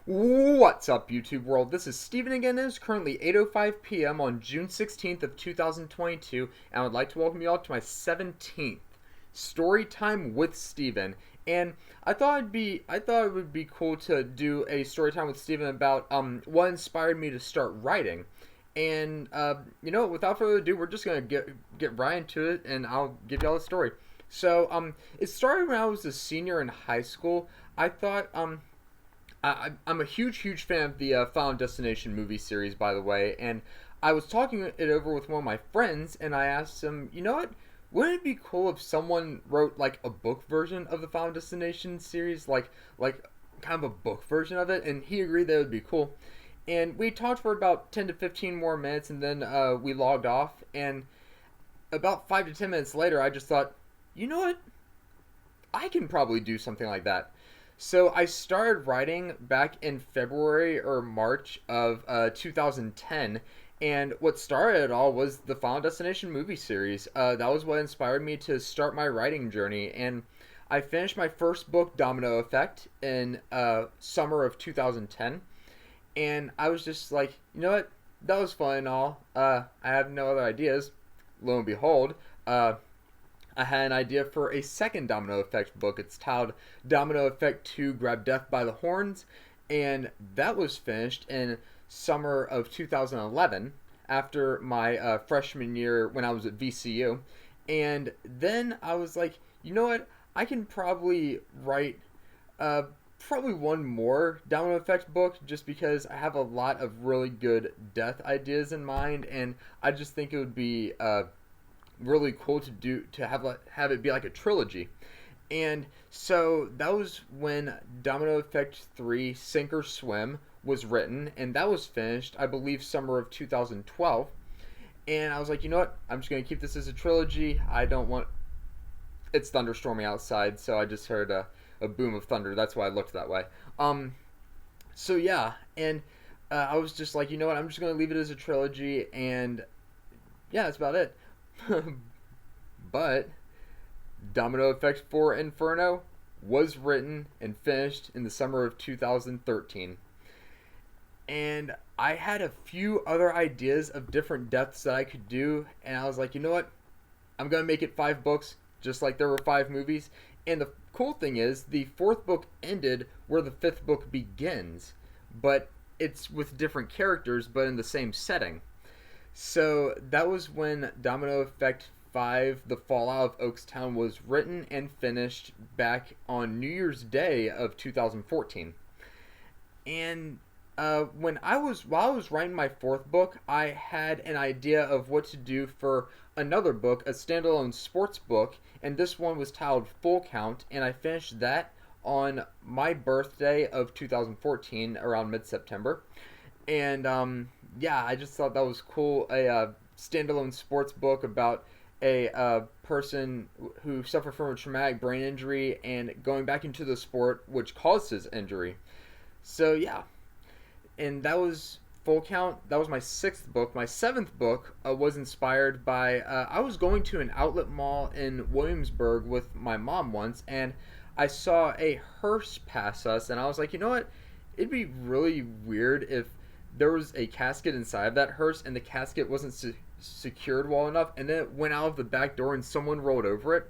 What's up, YouTube world? This is Stephen again. It is currently 8:05 p.m. on June 16th of 2022, and I would like to welcome you all to my 17th Storytime with Stephen. And I thought it would be cool to do a Storytime with Stephen about what inspired me to start writing. And without further ado, we're just gonna get right into it, and I'll give y'all a story. So it started when I was a senior in high school. I thought I'm a huge fan of the Final Destination movie series, by the way, and I was talking it over with one of my friends, and I asked him, you know what? Wouldn't it be cool if someone wrote like a book version of the Final Destination series, like kind of a book version of it? And he agreed that it would be cool. And we talked for about 10 to 15 more minutes, and then we logged off. And about 5 to 10 minutes later, I just thought, you know what? I can probably do something like that. So I started writing back in February or March of 2010, and what started it all was the Final Destination movie series. That was what inspired me to start my writing journey, and I finished my first book, Domino Effect, in summer of 2010, and I was just like, you know what, that was fun and all. I have no other ideas. Lo and behold, I had an idea for a second Domino Effect book. It's titled Domino Effect 2 Grab Death by the Horns, and that was finished in summer of 2011 after my freshman year when I was at VCU. And then I was like, you know what? I can probably write probably one more Domino Effect book just because I have a lot of really good death ideas in mind, and I just think it would be really cool to have it be like a trilogy. And so that was when Domino Effect 3 Sink or Swim was written, and that was finished, I believe, summer of 2012. And I was like, you know what, I'm just going to keep this as a trilogy. I don't want It's thunderstorming outside, so I just heard a boom of thunder. That's why I looked that way. So yeah, and I was just like, you know what, I'm just going to leave it as a trilogy, and yeah, that's about it. But Domino Effect 4 Inferno was written and finished in the summer of 2013. And I had a few other ideas of different deaths that I could do, and I was like, you know what? I'm going to make it 5 books, just like there were 5 movies. And the cool thing is, the 4th book ended where the 5th book begins, but it's with different characters, but in the same setting. So that was when Domino Effect 5, The Fallout of Oakstown, was written and finished back on New Year's Day of 2014. And while I was writing my 4th book, I had an idea of what to do for another book, a standalone sports book, and this one was titled Full Count, and I finished that on my birthday of 2014, around mid-September. And yeah, I just thought that was cool. A standalone sports book about a person who suffered from a traumatic brain injury and going back into the sport, which caused his injury. So yeah, and that was Full Count. That was my 6th book. My 7th book was inspired by I was going to an outlet mall in Williamsburg with my mom once, and I saw a hearse pass us, and I was like, you know what? It'd be really weird if there was a casket inside of that hearse and the casket wasn't secured well enough, and then it went out of the back door and someone rolled over it.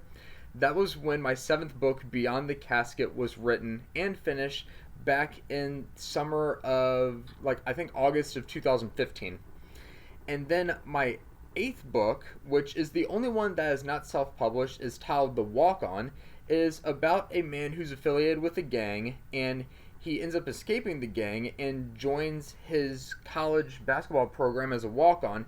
That was when my 7th book, Beyond the Casket, was written and finished back in summer of, like, I think August of 2015. And then my 8th book, which is the only one that is not self-published, is titled The Walk On, is about a man who's affiliated with a gang, and he ends up escaping the gang and joins his college basketball program as a walk-on,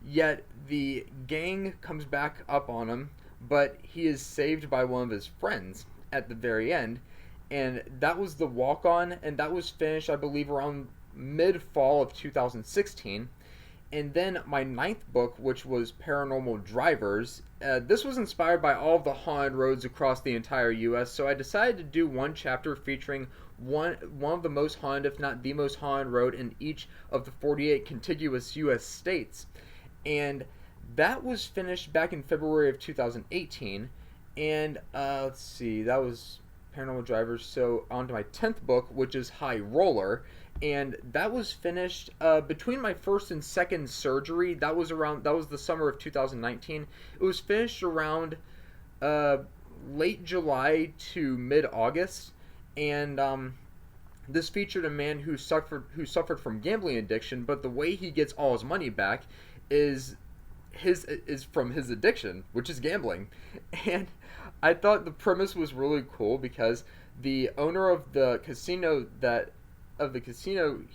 yet the gang comes back up on him, but he is saved by one of his friends at the very end. And that was The Walk-On, and that was finished, I believe, around mid-fall of 2016. And then my 9th book, which was Paranormal Drivers, this was inspired by all of the haunted roads across the entire U.S., so I decided to do one chapter featuring one of the most haunted, if not the most haunted road in each of the 48 contiguous U.S. states. And that was finished back in February of 2018, and let's see, that was Paranormal Drivers. So on to my 10th book, which is High Roller, and that was finished between my first and second surgery. That was the summer of 2019. It was finished around late July to mid August, and this featured a man who suffered from gambling addiction, but the way he gets all his money back is from his addiction, which is gambling. And I thought the premise was really cool because the owner of the casino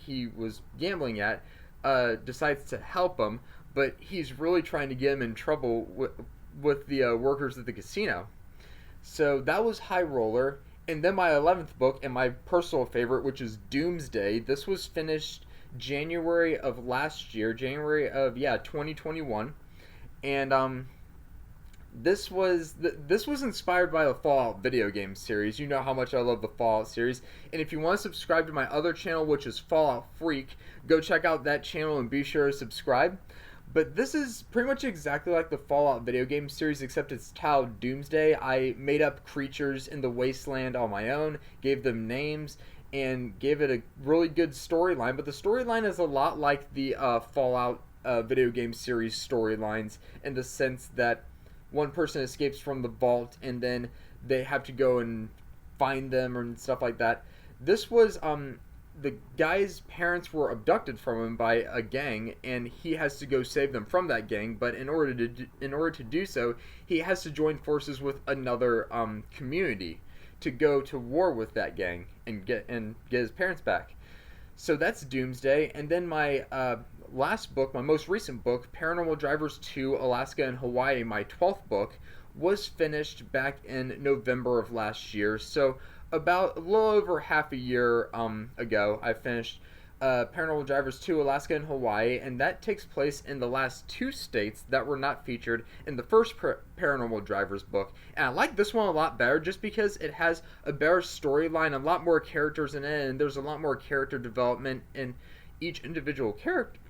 he was gambling at decides to help him, but he's really trying to get him in trouble with the workers at the casino. So that was High Roller. And then my 11th book, and my personal favorite, which is Doomsday. This was finished January of last year, 2021. And this was inspired by the Fallout video game series. You know how much I love the Fallout series. And if you want to subscribe to my other channel, which is Fallout Freak, go check out that channel and be sure to subscribe. But this is pretty much exactly like the Fallout video game series, except it's titled Doomsday. I made up creatures in the wasteland on my own, gave them names, and gave it a really good storyline. But the storyline is a lot like the Fallout video game series storylines, in the sense that one person escapes from the vault and then they have to go and find them and stuff like that. This was the guy's parents were abducted from him by a gang, and he has to go save them from that gang. But in order to do so, he has to join forces with another community to go to war with that gang and get his parents back. So that's Doomsday. And then my last book, my most recent book, Paranormal Drivers 2, Alaska and Hawaii, my 12th book, was finished back in November of last year. So about a little over half a year ago, I finished Paranormal Drivers 2, Alaska and Hawaii, and that takes place in the last two states that were not featured in the first Paranormal Drivers book. And I like this one a lot better just because it has a better storyline, a lot more characters in it, and there's a lot more character development in each individual character.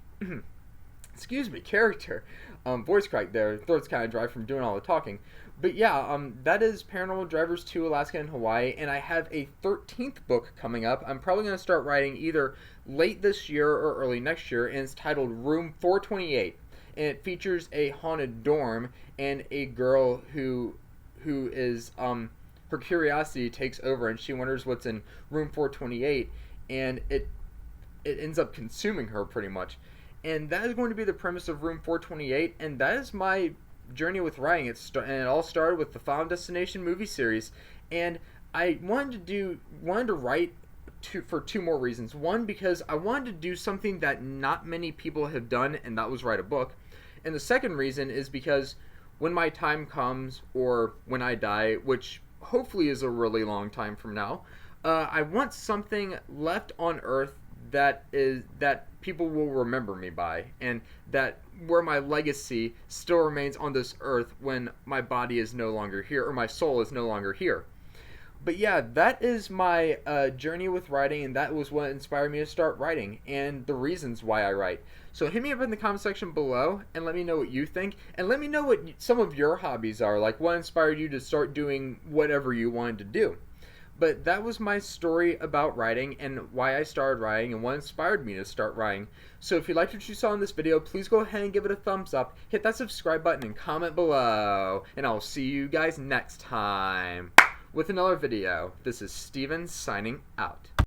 Character. Voice crack there. Throat's kind of dry from doing all the talking. But yeah, that is Paranormal Drivers 2, Alaska and Hawaii, and I have a 13th book coming up. I'm probably going to start writing either late this year or early next year, and it's titled Room 428. And it features a haunted dorm and a girl who is, her curiosity takes over, and she wonders what's in Room 428, and it ends up consuming her pretty much. And that is going to be the premise of Room 428, and that is my journey with writing. And it all started with the Final Destination movie series, and I wanted to write for two more reasons. One, because I wanted to do something that not many people have done, and that was write a book. And the second reason is because when my time comes, or when I die, which hopefully is a really long time from now, I want something left on Earth that people will remember me by, and that where my legacy still remains on this earth when my body is no longer here, or my soul is no longer here. But yeah, that is my journey with writing, and that was what inspired me to start writing, and the reasons why I write. So hit me up in the comment section below, and let me know what you think, and let me know what some of your hobbies are, like what inspired you to start doing whatever you wanted to do. But that was my story about writing and why I started writing and what inspired me to start writing. So if you liked what you saw in this video, please go ahead and give it a thumbs up, hit that subscribe button, and comment below. And I'll see you guys next time with another video. This is Steven signing out.